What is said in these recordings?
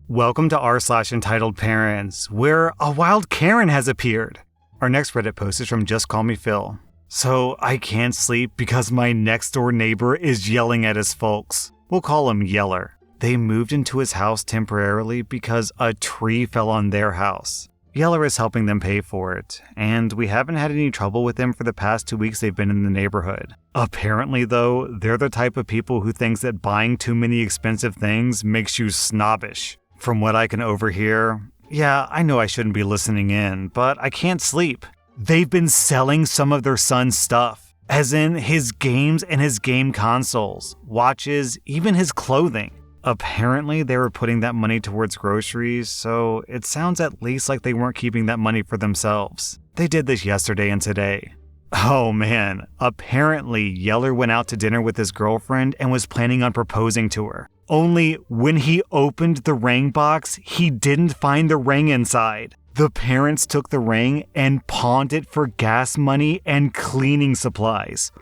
Welcome to rSlash Entitled Parents, where a wild Karen has appeared. Our next Reddit post is from Just Call Me Phil. So I can't sleep because my next door neighbor is yelling at his folks. We'll call him Yeller. They moved into his house temporarily because a tree fell on their house. Yeller is helping them pay for it, and we haven't had any trouble with them for the past 2 weeks they've been in the neighborhood. Apparently though, they're the type of people who thinks that buying too many expensive things makes you snobbish. From what I can overhear, yeah, I know I shouldn't be listening in, but I can't sleep. They've been selling some of their son's stuff, as in his games and his game consoles, watches, even his clothing. Apparently, they were putting that money towards groceries, so it sounds at least like they weren't keeping that money for themselves. They did this yesterday and today. Oh man, apparently Yeller went out to dinner with his girlfriend and was planning on proposing to her. Only when he opened the ring box, he didn't find the ring inside. The parents took the ring and pawned it for gas money and cleaning supplies.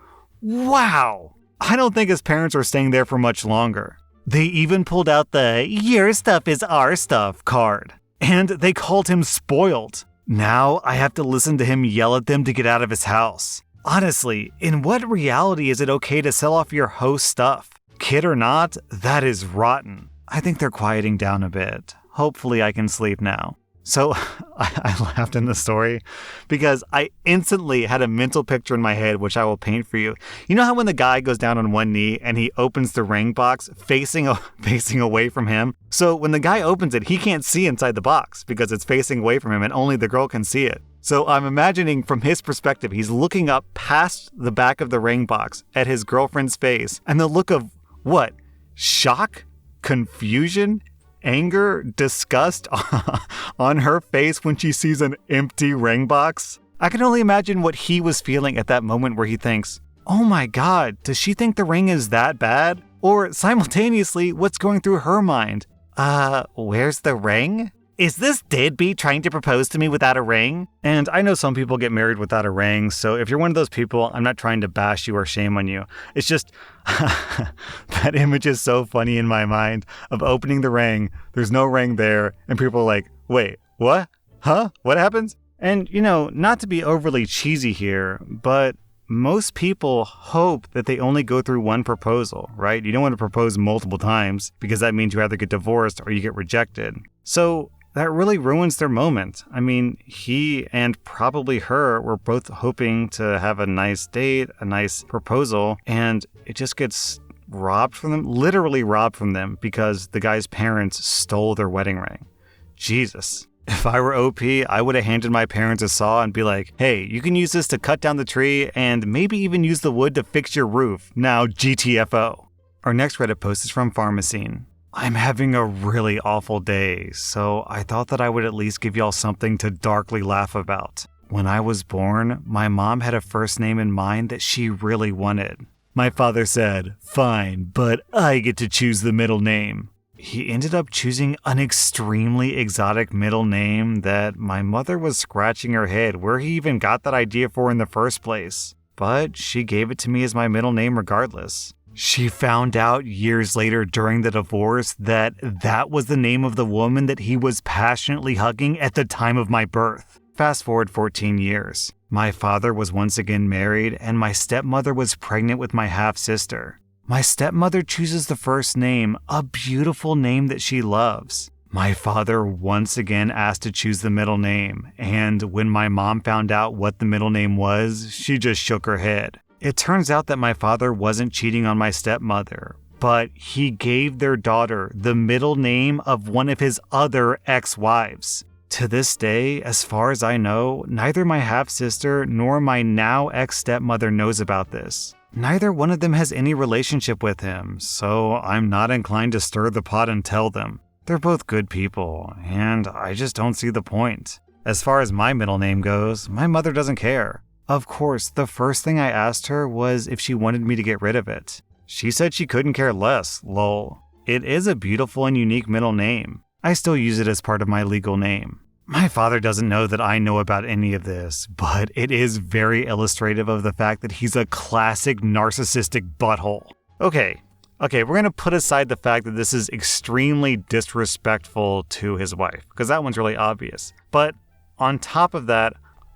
Wow! I don't think his parents are staying there for much longer. They even pulled out the "your stuff is our stuff" card. And they called him spoiled. Now I have to listen to him yell at them to get out of his house. Honestly, in what reality is it okay to sell off your host's stuff? Kid or not, that is rotten. I think they're quieting down a bit. Hopefully I can sleep now. So I laughed in the story because I instantly had a mental picture in my head, which I will paint for you. You know how when the guy goes down on one knee and he opens the ring box facing away from him? So when the guy opens it, he can't see inside the box because it's facing away from him and only the girl can see it. So I'm imagining from his perspective, he's looking up past the back of the ring box at his girlfriend's face and the look of what? Shock? Confusion? Anger, disgust on her face when she sees an empty ring box? I can only imagine what he was feeling at that moment where he thinks, oh my god, does she think the ring is that bad? Or simultaneously, what's going through her mind? Where's the ring? Is this deadbeat trying to propose to me without a ring? And I know some people get married without a ring, so if you're one of those people, I'm not trying to bash you or shame on you. It's just, that image is so funny in my mind of opening the ring, there's no ring there, and people are like, wait, what? Huh? What happens? And, not to be overly cheesy here, but most people hope that they only go through one proposal, right? You don't want to propose multiple times because that means you either get divorced or you get rejected. So that really ruins their moment. I mean, he and probably her were both hoping to have a nice date, a nice proposal, and it just gets robbed from them, literally robbed from them because the guy's parents stole their wedding ring. Jesus. If I were OP, I would have handed my parents a saw and be like, hey, you can use this to cut down the tree and maybe even use the wood to fix your roof. Now GTFO. Our next Reddit post is from Pharmacine. I'm having a really awful day, so I thought that I would at least give y'all something to darkly laugh about. When I was born, my mom had a first name in mind that she really wanted. My father said, fine, but I get to choose the middle name. He ended up choosing an extremely exotic middle name that my mother was scratching her head where he even got that idea for in the first place. But she gave it to me as my middle name regardless. She found out years later during the divorce that that was the name of the woman that he was passionately hugging at the time of my birth. Fast forward 14 years. My father was once again married and my stepmother was pregnant with my half-sister. My stepmother chooses the first name, a beautiful name that she loves. My father once again asked to choose the middle name, and when my mom found out what the middle name was, she just shook her head. It turns out that my father wasn't cheating on my stepmother, but he gave their daughter the middle name of one of his other ex-wives. To this day, as far as I know, neither my half-sister nor my now ex-stepmother knows about this. Neither one of them has any relationship with him, so I'm not inclined to stir the pot and tell them. They're both good people, and I just don't see the point. As far as my middle name goes, my mother doesn't care. Of course, the first thing I asked her was if she wanted me to get rid of it. She said she couldn't care less, lol. It is a beautiful and unique middle name. I still use it as part of my legal name. My father doesn't know that I know about any of this, but it is very illustrative of the fact that he's a classic narcissistic butthole. Okay, Okay, we're going to put aside the fact that this is extremely disrespectful to his wife, because that one's really obvious. But on top of that,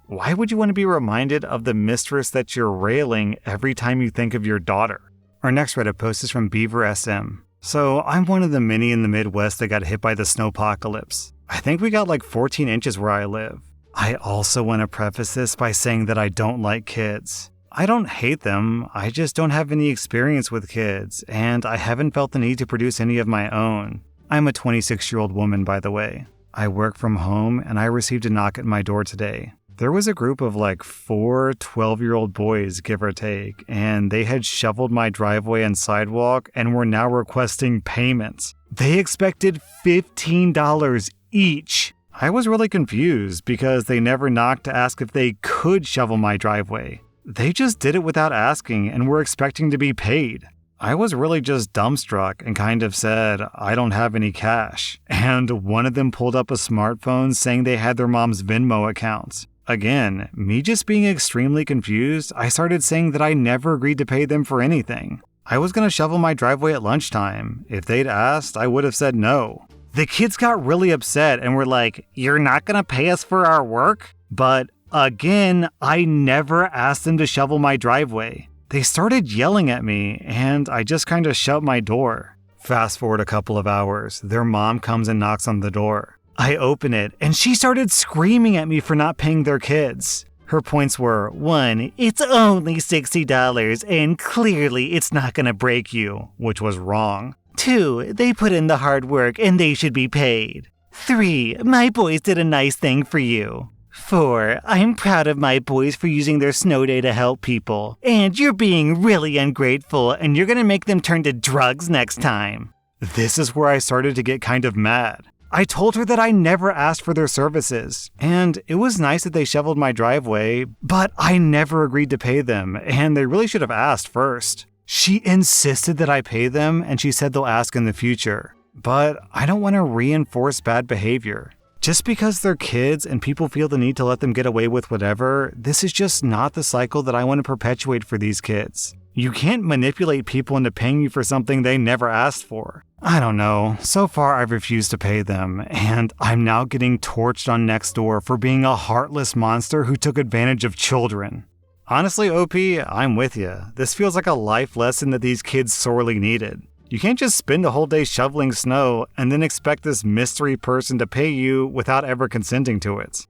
why would you want to be reminded of the mistress that you're railing every time you think of your daughter? Our next Reddit post is from Beaver SM. So I'm one of the many in the Midwest that got hit by the snowpocalypse. I think we got like 14 inches where I live. I also want to preface this by saying that I don't like kids. I don't hate them, I just don't have any experience with kids, and I haven't felt the need to produce any of my own. I'm a 26-year-old woman, by the way. I work from home, and I received a knock at my door today. There was a group of like 4 12-year-old boys, give or take, and they had shoveled my driveway and sidewalk and were now requesting payments. They expected $15 each. I was really confused because they never knocked to ask if they could shovel my driveway. They just did it without asking and were expecting to be paid. I was really just dumbstruck and kind of said, I don't have any cash. And one of them pulled up a smartphone saying they had their mom's Venmo accounts. Again, me just being extremely confused, I started saying that I never agreed to pay them for anything. I was going to shovel my driveway at lunchtime. If they'd asked, I would have said no. The kids got really upset and were like, "You're not going to pay us for our work?" But again, I never asked them to shovel my driveway. They started yelling at me, and I just kind of shut my door. Fast forward a couple of hours, their mom comes and knocks on the door. I open it, and she started screaming at me for not paying their kids. Her points were, 1, it's only $60, and clearly it's not gonna break you, which was wrong. 2, they put in the hard work and they should be paid. 3, my boys did a nice thing for you. 4, I'm proud of my boys for using their snow day to help people. And you're being really ungrateful and you're gonna make them turn to drugs next time. This is where I started to get kind of mad. I told her that I never asked for their services, and it was nice that they shoveled my driveway, but I never agreed to pay them, and they really should have asked first. She insisted that I pay them, and she said they'll ask in the future. But I don't want to reinforce bad behavior. Just because they're kids and people feel the need to let them get away with whatever, this is just not the cycle that I want to perpetuate for these kids. You can't manipulate people into paying you for something they never asked for. I don't know. So far, I've refused to pay them, and I'm now getting torched on Nextdoor for being a heartless monster who took advantage of children. Honestly, OP, I'm with you. This feels like a life lesson that these kids sorely needed. You can't just spend a whole day shoveling snow and then expect this mystery person to pay you without ever consenting to it.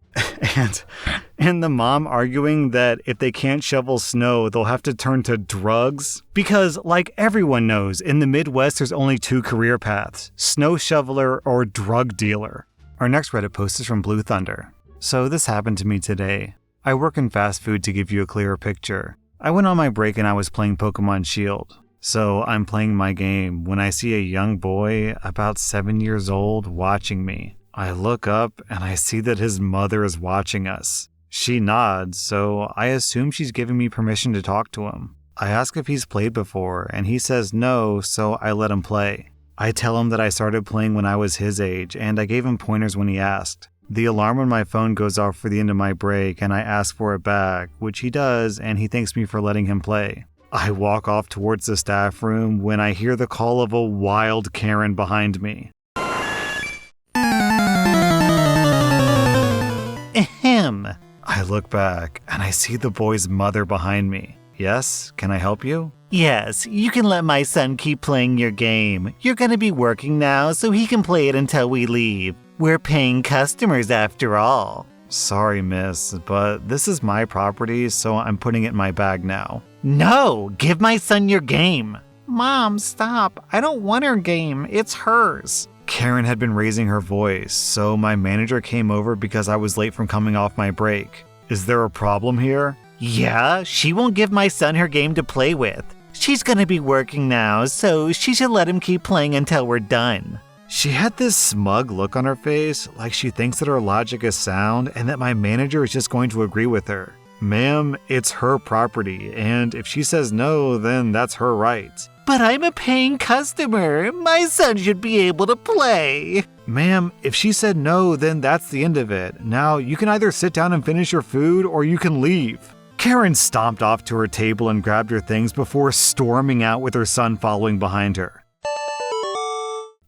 And the mom arguing that if they can't shovel snow, they'll have to turn to drugs. Because, like everyone knows, in the Midwest there's only 2 career paths, snow shoveler or drug dealer. Our next Reddit post is from Blue Thunder. So this happened to me today. I work in fast food to give you a clearer picture. I went on my break and I was playing Pokemon Shield. So I'm playing my game when I see a young boy, about 7 years old, watching me. I look up and I see that his mother is watching us. She nods, so I assume she's giving me permission to talk to him. I ask if he's played before, and he says no, so I let him play. I tell him that I started playing when I was his age, and I gave him pointers when he asked. The alarm on my phone goes off for the end of my break, and I ask for it back, which he does, and he thanks me for letting him play. I walk off towards the staff room when I hear the call of a wild Karen behind me. Ahem. I look back and I see the boy's mother behind me. Yes, can I help you? Yes, you can let my son keep playing your game. You're gonna be working now, so he can play it until we leave. We're paying customers after all. Sorry, miss, but this is my property, so I'm putting it in my bag now. No, give my son your game. Mom, stop. I don't want her game. It's hers. Karen had been raising her voice, so my manager came over because I was late from coming off my break. Is there a problem here? Yeah, she won't give my son her game to play with. She's gonna be working now, so she should let him keep playing until we're done. She had this smug look on her face, like she thinks that her logic is sound and that my manager is just going to agree with her. Ma'am, it's her property, and if she says no, then that's her right. But I'm a paying customer. My son should be able to play. Ma'am, if she said no, then that's the end of it. Now, you can either sit down and finish your food, or you can leave. Karen stomped off to her table and grabbed her things before storming out with her son following behind her.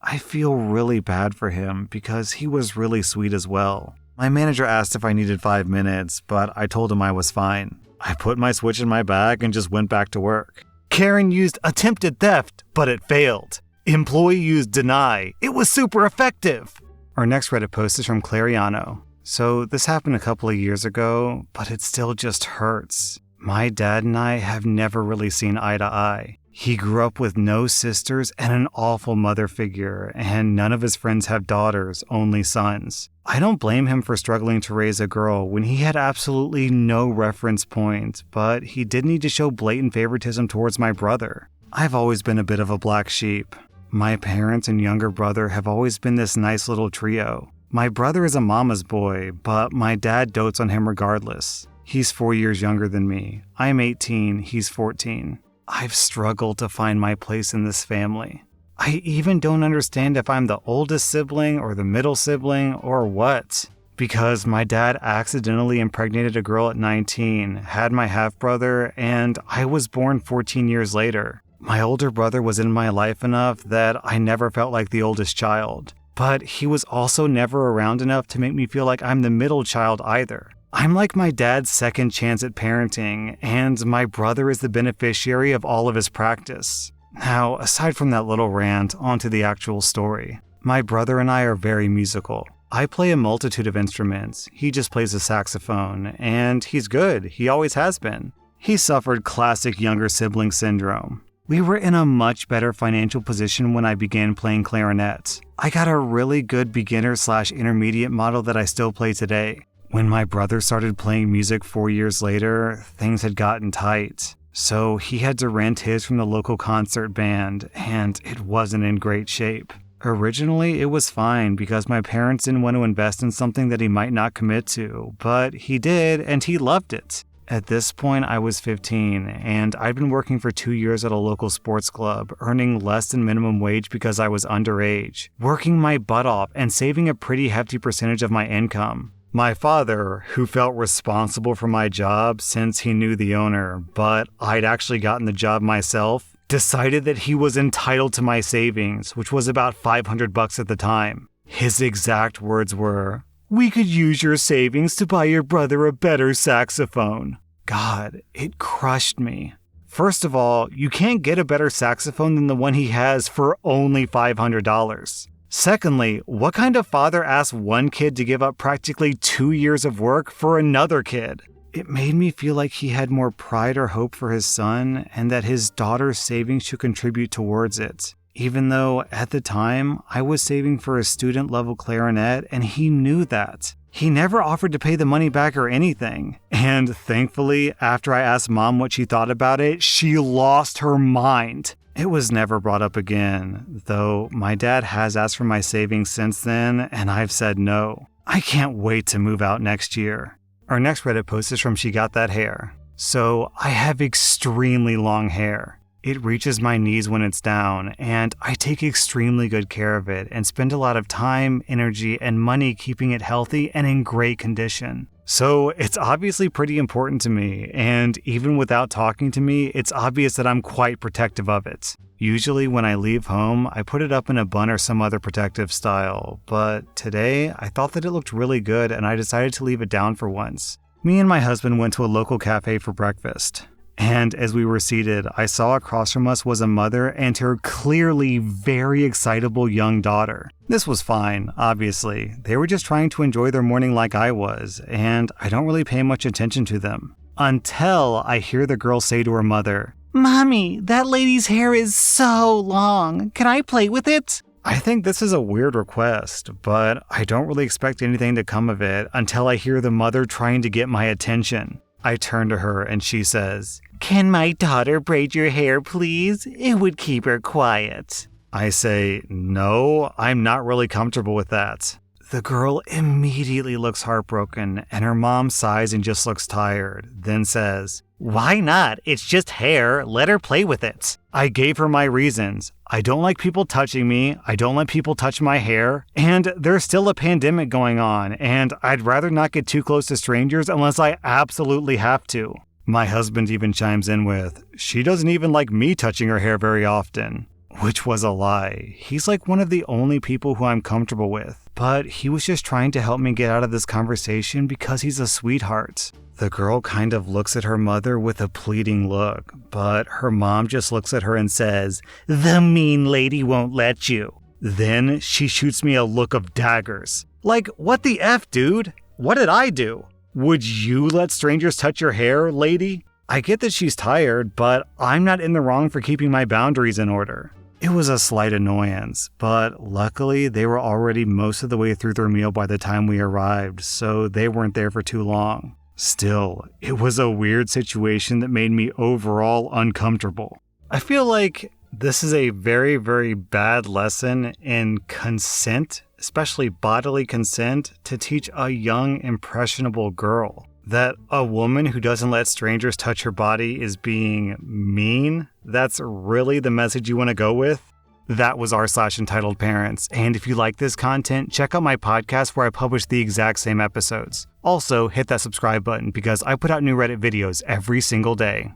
I feel really bad for him because he was really sweet as well. My manager asked if I needed 5 minutes, but I told him I was fine. I put my Switch in my bag and just went back to work. Karen used attempted theft, but it failed. Employee used deny. It was super effective. Our next Reddit post is from Clariano. So this happened a couple of years ago, but it still just hurts. My dad and I have never really seen eye to eye. He grew up with no sisters and an awful mother figure, and none of his friends have daughters, only sons. I don't blame him for struggling to raise a girl when he had absolutely no reference point, but he did need to show blatant favoritism towards my brother. I've always been a bit of a black sheep. My parents and younger brother have always been this nice little trio. My brother is a mama's boy, but my dad dotes on him regardless. He's 4 years younger than me. I'm 18, he's 14. I've struggled to find my place in this family. I even don't understand if I'm the oldest sibling or the middle sibling or what. Because my dad accidentally impregnated a girl at 19, had my half-brother, and I was born 14 years later. My older brother was in my life enough that I never felt like the oldest child. But he was also never around enough to make me feel like I'm the middle child either. I'm like my dad's second chance at parenting, and my brother is the beneficiary of all of his practice. Now, aside from that little rant, onto the actual story. My brother and I are very musical. I play a multitude of instruments. He just plays the saxophone, and he's good. He always has been. He suffered classic younger sibling syndrome. We were in a much better financial position when I began playing clarinet. I got a really good beginner/intermediate model that I still play today. When my brother started playing music 4 years later, things had gotten tight. So he had to rent his from the local concert band, and it wasn't in great shape. Originally, it was fine because my parents didn't want to invest in something that he might not commit to, but he did, and he loved it. At this point, I was 15, and I'd been working for 2 years at a local sports club, earning less than minimum wage because I was underage, working my butt off and saving a pretty hefty percentage of my income. My father, who felt responsible for my job since he knew the owner, but I'd actually gotten the job myself, decided that he was entitled to my savings, which was about $500 at the time. His exact words were, "We could use your savings to buy your brother a better saxophone." God, it crushed me. First of all, you can't get a better saxophone than the one he has for only $500. Secondly, what kind of father asks one kid to give up practically 2 years of work for another kid? It made me feel like he had more pride or hope for his son and that his daughter's savings should contribute towards it. Even though, at the time, I was saving for a student-level clarinet and he knew that. He never offered to pay the money back or anything. And thankfully, after I asked Mom what she thought about it, she lost her mind. It was never brought up again, though my dad has asked for my savings since then, and I've said no. I can't wait to move out next year. Our next Reddit post is from She Got That Hair. So, I have extremely long hair. It reaches my knees when it's down, and I take extremely good care of it and spend a lot of time, energy, and money keeping it healthy and in great condition. So it's obviously pretty important to me, and even without talking to me, it's obvious that I'm quite protective of it. Usually when I leave home, I put it up in a bun or some other protective style, but today I thought that it looked really good and I decided to leave it down for once. Me and my husband went to a local cafe for breakfast. And as we were seated, I saw across from us was a mother and her clearly very excitable young daughter. This was fine, obviously. They were just trying to enjoy their morning like I was, and I don't really pay much attention to them. Until I hear the girl say to her mother, "Mommy, that lady's hair is so long. Can I play with it?" I think this is a weird request, but I don't really expect anything to come of it until I hear the mother trying to get my attention. I turn to her and she says, "Can my daughter braid your hair, please? It would keep her quiet." I say, "No, I'm not really comfortable with that." The girl immediately looks heartbroken and her mom sighs and just looks tired, then says, "Why not? It's just hair. Let her play with it." I gave her my reasons. I don't like people touching me. I don't let people touch my hair. And there's still a pandemic going on, and I'd rather not get too close to strangers unless I absolutely have to. My husband even chimes in with, "She doesn't even like me touching her hair very often." Which was a lie. He's like one of the only people who I'm comfortable with. But he was just trying to help me get out of this conversation because he's a sweetheart. The girl kind of looks at her mother with a pleading look, but her mom just looks at her and says, "The mean lady won't let you." Then she shoots me a look of daggers. Like, what the F, dude? What did I do? Would you let strangers touch your hair, lady? I get that she's tired, but I'm not in the wrong for keeping my boundaries in order. It was a slight annoyance, but luckily they were already most of the way through their meal by the time we arrived, so they weren't there for too long. Still, it was a weird situation that made me overall uncomfortable. I feel like this is a very, very bad lesson in consent, especially bodily consent, to teach a young, impressionable girl. That a woman who doesn't let strangers touch her body is being mean? That's really the message you want to go with? That was r/EntitledParents, and if you like this content, check out my podcast where I publish the exact same episodes. Also, hit that subscribe button because I put out new Reddit videos every single day.